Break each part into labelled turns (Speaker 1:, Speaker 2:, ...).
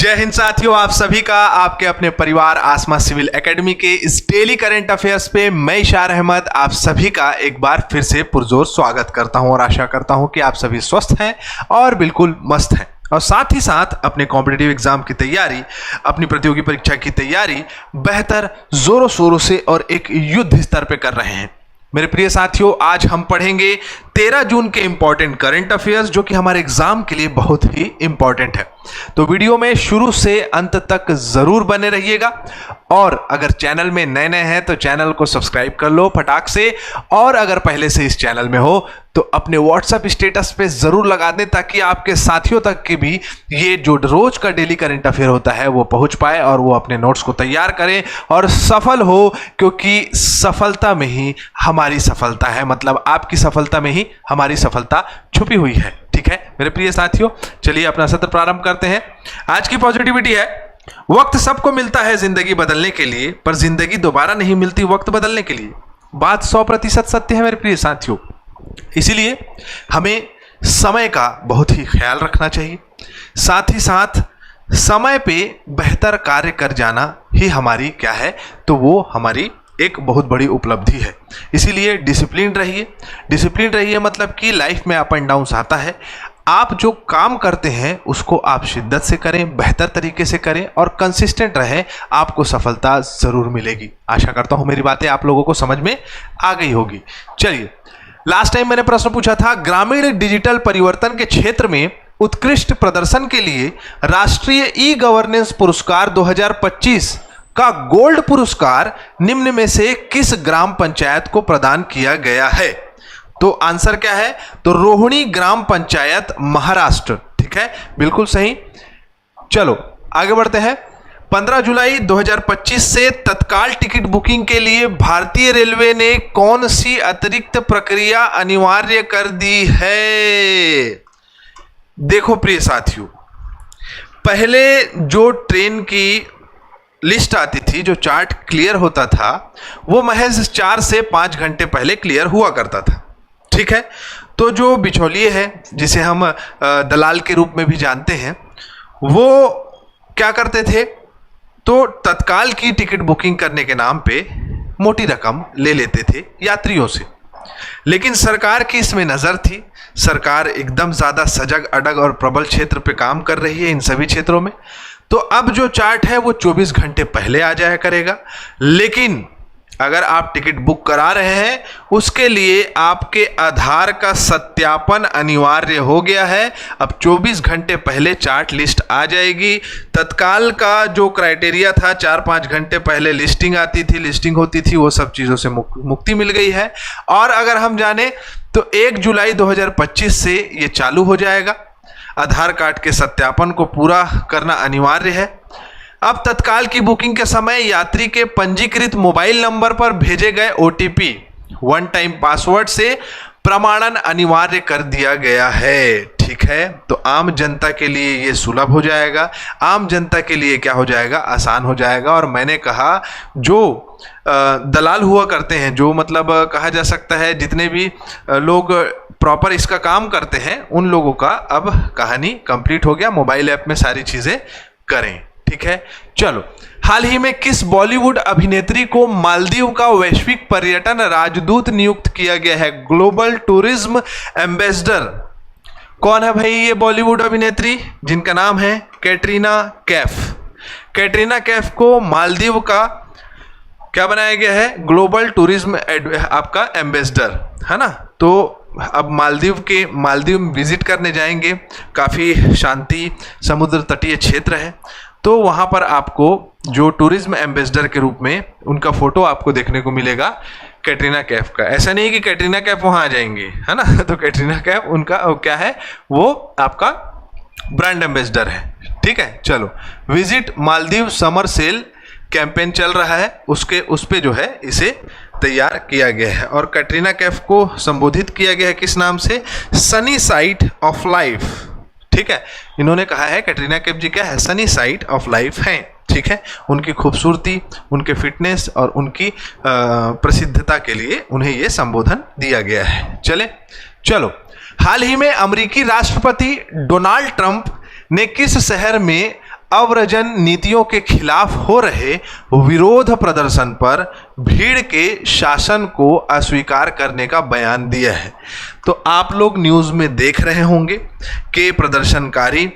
Speaker 1: जय हिंद साथियों, आप सभी का आपके अपने परिवार आसमा सिविल एकेडमी के इस डेली करंट अफेयर्स पे मैं इशार अहमद आप सभी का एक बार फिर से पुरजोर स्वागत करता हूं और आशा करता हूं कि आप सभी स्वस्थ हैं और बिल्कुल मस्त हैं और साथ ही साथ अपने कॉम्पिटिटिव एग्जाम की तैयारी, अपनी प्रतियोगी परीक्षा की तैयारी बेहतर जोरों शोरों से और एक युद्ध स्तर पे कर रहे हैं। मेरे प्रिय साथियों, आज हम पढ़ेंगे 13 जून के इंपॉर्टेंट करंट अफेयर्स जो कि हमारे एग्जाम के लिए बहुत ही इंपॉर्टेंट है। तो वीडियो में शुरू से अंत तक जरूर बने रहिएगा और अगर चैनल में नए नए हैं तो चैनल को सब्सक्राइब कर लो फटाक से, और अगर पहले से इस चैनल में हो तो अपने व्हाट्सएप स्टेटस पे जरूर लगा दें ताकि आपके साथियों तक के भी ये जो रोज का डेली करंट अफेयर होता है वो पहुंच पाए और वो अपने नोट्स को तैयार करें और सफल हो, क्योंकि सफलता में ही हमारी सफलता है, मतलब आपकी सफलता में ही हमारी सफलता छुपी हुई है। ठीक है मेरे प्रिय साथियों, चलिए अपना सत्र प्रारंभ करते हैं। आज की पॉजिटिविटी है, वक्त सबको मिलता है जिंदगी बदलने के लिए, पर जिंदगी दोबारा नहीं मिलती वक्त बदलने के लिए। बात 100% सत्य है मेरे प्रिय साथियों, इसीलिए हमें समय का बहुत ही ख्याल रखना चाहिए। साथ ही साथ समय पे बेहतर कार्य कर जाना ही हमारी क्या है, तो वो हमारी एक बहुत बड़ी उपलब्धि है। इसीलिए डिसिप्लिन रहिए। डिसिप्लिन रहिए मतलब कि लाइफ में अप एंड डाउन्स आता है, आप जो काम करते हैं उसको आप शिद्दत से करें, बेहतर तरीके से करें और कंसिस्टेंट रहें, आपको सफलता जरूर मिलेगी। आशा करता हूं मेरी बातें आप लोगों को समझ में आ गई होगी। चलिए, लास्ट टाइम मैंने प्रश्न पूछा था, ग्रामीण डिजिटल परिवर्तन के क्षेत्र में उत्कृष्ट प्रदर्शन के लिए राष्ट्रीय ई गवर्नेंस पुरस्कार 2025 का गोल्ड पुरस्कार निम्न में से किस ग्राम पंचायत को प्रदान किया गया है? तो आंसर क्या है? तो रोहिणी ग्राम पंचायत, महाराष्ट्र। ठीक है, बिल्कुल सही। चलो आगे बढ़ते हैं। 15 जुलाई 2025 से तत्काल टिकट बुकिंग के लिए भारतीय रेलवे ने कौन सी अतिरिक्त प्रक्रिया अनिवार्य कर दी है? देखो प्रिय साथियों, पहले जो ट्रेन की लिस्ट आती थी, जो चार्ट क्लियर होता था, वो महज 4 से 5 घंटे पहले क्लियर हुआ करता था। ठीक है, तो जो बिचौलिए है, जिसे हम दलाल के रूप में भी जानते हैं, वो क्या करते थे, तो तत्काल की टिकट बुकिंग करने के नाम पे मोटी रकम ले लेते थे यात्रियों से। लेकिन सरकार की इसमें नजर थी, सरकार एकदम ज्यादा सजग अडग और प्रबल क्षेत्र पे काम कर रही है इन सभी क्षेत्रों में। तो अब जो चार्ट है वो 24 घंटे पहले आ जाया करेगा, लेकिन अगर आप टिकट बुक करा रहे हैं उसके लिए आपके आधार का सत्यापन अनिवार्य हो गया है। अब 24 घंटे पहले चार्ट लिस्ट आ जाएगी। तत्काल का जो क्राइटेरिया था, 4-5 घंटे पहले लिस्टिंग आती थी, लिस्टिंग होती थी, वो सब चीज़ों से मुक्ति मिल गई है। और अगर हम जाने तो 1 जुलाई 2025 से ये चालू हो जाएगा। आधार कार्ड के सत्यापन को पूरा करना अनिवार्य है। अब तत्काल की बुकिंग के समय यात्री के पंजीकृत मोबाइल नंबर पर भेजे गए OTP वन टाइम पासवर्ड से प्रमाणन अनिवार्य कर दिया गया है। ठीक है, तो आम जनता के लिए ये सुलभ हो जाएगा, आम जनता के लिए क्या हो जाएगा, आसान हो जाएगा। और मैंने कहा जो दलाल हुआ करते हैं, जो मतलब कहा जा सकता है जितने भी लोग प्रॉपर इसका काम करते हैं, उन लोगों का अब कहानी कंप्लीट हो गया। मोबाइल ऐप में सारी चीजें करें। ठीक है, चलो, हाल ही में किस बॉलीवुड अभिनेत्री को मालदीव का वैश्विक पर्यटन राजदूत नियुक्त किया गया है? Global tourism ambassador. कौन है भाई ये बॉलीवुड अभिनेत्री? जिनका नाम है कैटरीना कैफ। कैटरीना कैफ को मालदीव का क्या बनाया गया है? ग्लोबल टूरिज्म आपका एम्बेसडर, है ना। तो अब मालदीव विजिट करने जाएंगे, काफ़ी शांति समुद्र तटीय क्षेत्र है, तो वहाँ पर आपको जो टूरिज्म एम्बेसडर के रूप में उनका फोटो आपको देखने को मिलेगा कैटरीना कैफ का। ऐसा नहीं कि कैटरीना कैफ वहाँ आ जाएंगे, है ना। तो कैटरीना कैफ उनका क्या है, वो आपका ब्रांड एम्बेसडर है। ठीक है, चलो, visit Maldives summer sale campaign चल रहा है, उस पे जो है इसे तैयार किया गया है। और कैटरीना कैफ को संबोधित किया गया है किस नाम से? Sunny side of life. ठीक है, इन्होंने कहा है कैटरीना कैफ जी क्या है, सनी साइड ऑफ लाइफ हैं। ठीक है, उनकी खूबसूरती, उनके फिटनेस और उनकी प्रसिद्धता के लिए उन्हें यह संबोधन दिया गया है। चलो, हाल ही में अमेरिकी राष्ट्रपति डोनाल्ड ट्रंप ने किस शहर में अव्रजन नीतियों के खिलाफ हो रहे विरोध प्रदर्शन पर भीड़ के शासन को अस्वीकार करने का बयान दिया है। तो आप लोग न्यूज़ में देख रहे होंगे कि प्रदर्शनकारी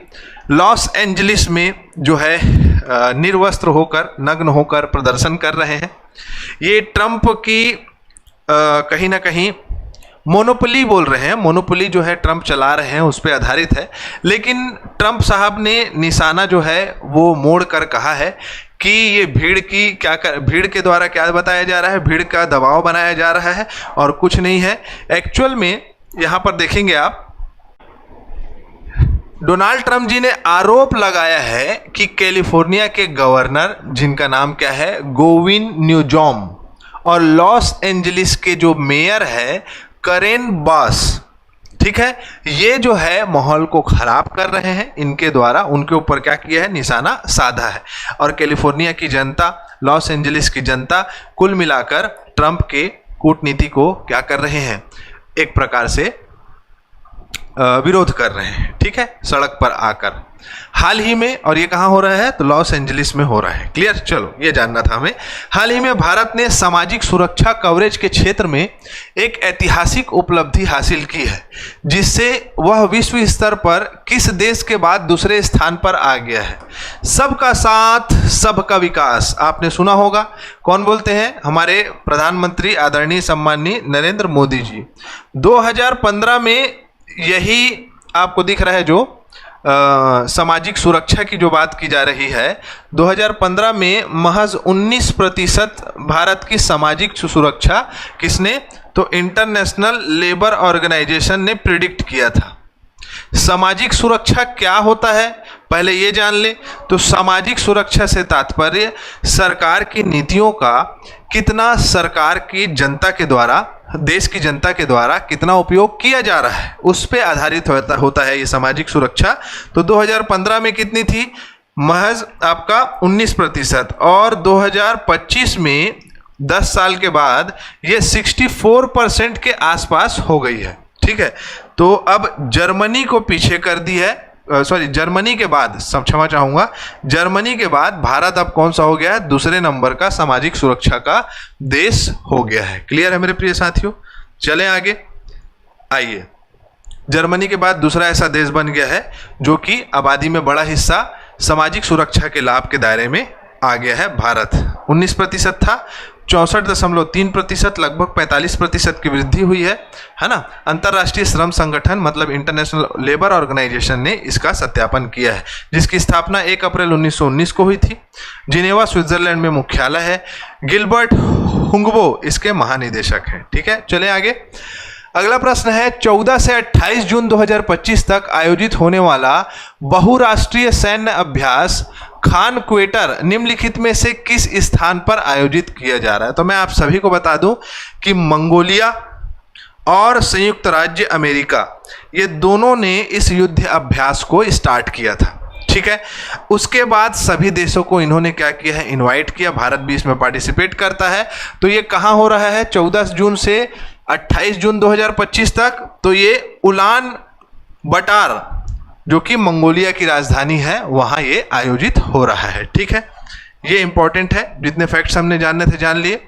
Speaker 1: लॉस एंजलिस में जो है निर्वस्त्र होकर, नग्न होकर प्रदर्शन कर रहे हैं। ये ट्रंप की कहीं ना कहीं मोनोपोली बोल रहे हैं, मोनोपोली जो है ट्रंप चला रहे हैं उस पर आधारित है। लेकिन ट्रंप साहब ने निशाना जो है वो मोड़ कर कहा है कि ये भीड़ के द्वारा क्या बताया जा रहा है, भीड़ का दबाव बनाया जा रहा है और कुछ नहीं है। एक्चुअल में यहाँ पर देखेंगे आप, डोनाल्ड ट्रंप जी ने आरोप लगाया है कि कैलिफोर्निया के गवर्नर, जिनका नाम क्या है, गोविन न्यूजॉम, और लॉस एंजलिस के जो मेयर है करेन बास, ठीक है, ये जो है माहौल को खराब कर रहे हैं। इनके द्वारा उनके ऊपर क्या किया है, निशाना साधा है। और कैलिफोर्निया की जनता, लॉस एंजलिस की जनता कुल मिलाकर ट्रंप के कूटनीति को क्या कर रहे हैं, एक प्रकार से विरोध कर रहे हैं, ठीक है, सड़क पर आकर। हाल ही में, और ये कहाँ हो रहा है, तो लॉस एंजलिस में हो रहा है। क्लियर, चलो ये जानना था हमें। हाल ही में भारत ने सामाजिक सुरक्षा कवरेज के क्षेत्र में एक ऐतिहासिक उपलब्धि हासिल की है, जिससे वह विश्व स्तर पर किस देश के बाद दूसरे स्थान पर आ गया है। सबका साथ सबका विकास, आपने सुना होगा, कौन बोलते हैं, हमारे प्रधानमंत्री आदरणीय सम्माननीय नरेंद्र मोदी जी। 2015 में यही आपको दिख रहा है, जो सामाजिक सुरक्षा की जो बात की जा रही है, 2015 में महज 19% भारत की सामाजिक सुरक्षा किसने, तो इंटरनेशनल लेबर ऑर्गेनाइजेशन ने प्रिडिक्ट किया था। सामाजिक सुरक्षा क्या होता है पहले ये जान ले। तो सामाजिक सुरक्षा से तात्पर्य होता की नीतियों का कितना सरकार की जनता के द्वारा, देश की जनता के द्वारा कितना उपयोग किया जा रहा है, उस पर आधारित होता है ये सामाजिक सुरक्षा। तो 2015 में कितनी थी, महज आपका 19%, और 2025 में 10 साल के बाद ये 64% के आसपास हो गई है, ठीक है। तो अब जर्मनी को पीछे कर दी है, जर्मनी के बाद, क्षमा चाहूँगा, जर्मनी के बाद भारत अब कौन सा हो गया है, दूसरे नंबर का सामाजिक सुरक्षा का देश हो गया है। क्लियर है मेरे प्रिय साथियों, चलें आगे। आइए, जर्मनी के बाद दूसरा ऐसा देश बन गया है जो कि आबादी में बड़ा हिस्सा सामाजिक सुरक्षा के लाभ के दायरे में आ गया है। भारत 19% था, 64.3%, लगभग 45% की वृद्धि हुई है ना। अंतर्राष्ट्रीय श्रम संगठन मतलब इंटरनेशनल लेबर ऑर्गेनाइजेशन ने इसका सत्यापन किया है, जिसकी स्थापना 1 अप्रैल 1919 को हुई थी। जिनेवा स्विट्जरलैंड में मुख्यालय है। गिलबर्ट हुंगबो इसके महानिदेशक हैं, ठीक है। चले आगे, अगला प्रश्न है, 14 से 28 जून 2025 तक आयोजित होने वाला बहुराष्ट्रीय सैन्य अभ्यास खान क्वेटर निम्नलिखित में से किस स्थान पर आयोजित किया जा रहा है। तो मैं आप सभी को बता दूं कि मंगोलिया और संयुक्त राज्य अमेरिका, ये दोनों ने इस युद्ध अभ्यास को स्टार्ट किया था, ठीक है। उसके बाद सभी देशों को इन्होंने क्या किया है, इनवाइट किया, भारत भी इसमें पार्टिसिपेट करता है। तो ये कहाँ हो रहा है, 14 जून से 28 जून 2025 तक। तो ये उलान बटार जो कि मंगोलिया की राजधानी है, वहाँ ये आयोजित हो रहा है, ठीक है। ये इंपॉर्टेंट है, जितने फैक्ट्स हमने जानने थे जान लिए।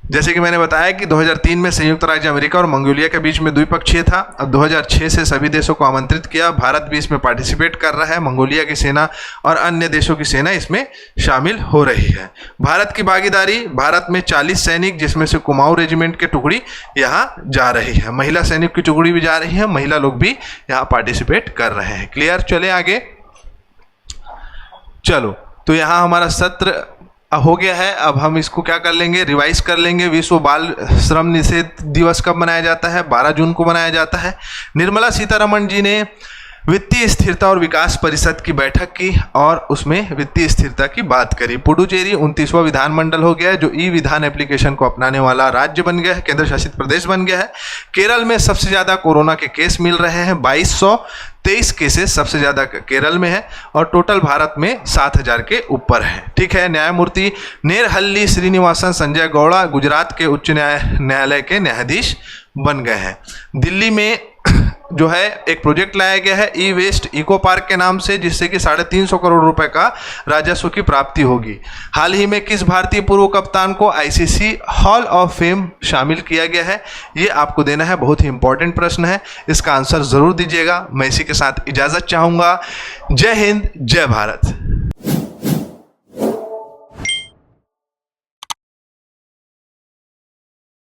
Speaker 1: जैसे कि मैंने बताया कि 2003 में संयुक्त राज्य अमेरिका और मंगोलिया के बीच में द्विपक्षीय था। अब 2006 से सभी देशों को आमंत्रित किया, भारत भी इसमें पार्टिसिपेट कर रहा है। मंगोलिया की सेना और अन्य देशों की सेना इसमें शामिल हो रही है। भारत की भागीदारी, भारत में 40 सैनिक, जिसमें से कुमाऊं रेजिमेंट की टुकड़ी यहाँ जा रही है, महिला सैनिक की टुकड़ी भी जा रही है, महिला लोग भी यहाँ पार्टिसिपेट कर रहे हैं। क्लियर, चले आगे। चलो, तो यहाँ हमारा सत्र हो गया है। अब हम इसको क्या कर लेंगे, रिवाइज कर लेंगे। विश्व बाल श्रम निषेध दिवस कब मनाया जाता है, 12 जून को मनाया जाता है। निर्मला सीतारमण जी ने वित्तीय स्थिरता और विकास परिषद की बैठक की और उसमें वित्तीय स्थिरता की बात करी। पुडुचेरी 29वां विधानमंडल हो गया है, जो ई विधान एप्लीकेशन को अपनाने वाला राज्य बन गया है, केंद्र शासित प्रदेश बन गया है। केरल में सबसे ज़्यादा कोरोना के केस मिल रहे हैं, 2223 केसेस सबसे ज़्यादा केरल में है, और टोटल भारत में 7000 के ऊपर है, ठीक है। न्यायमूर्ति नेरहल्ली श्रीनिवासन संजय गौड़ा गुजरात के उच्च न्यायालय के न्यायाधीश बन गए हैं। दिल्ली में जो है एक प्रोजेक्ट लाया गया है ई वेस्ट इको पार्क के नाम से, जिससे कि 350 करोड़ रुपए का राजस्व की प्राप्ति होगी। हाल ही में किस भारतीय पूर्व कप्तान को आईसीसी हॉल ऑफ फेम शामिल किया गया है? ये आपको देना है, बहुत ही इंपॉर्टेंट प्रश्न है, इसका आंसर जरूर दीजिएगा। मैं इसी के साथ इजाजत चाहूंगा। जय हिंद, जय भारत।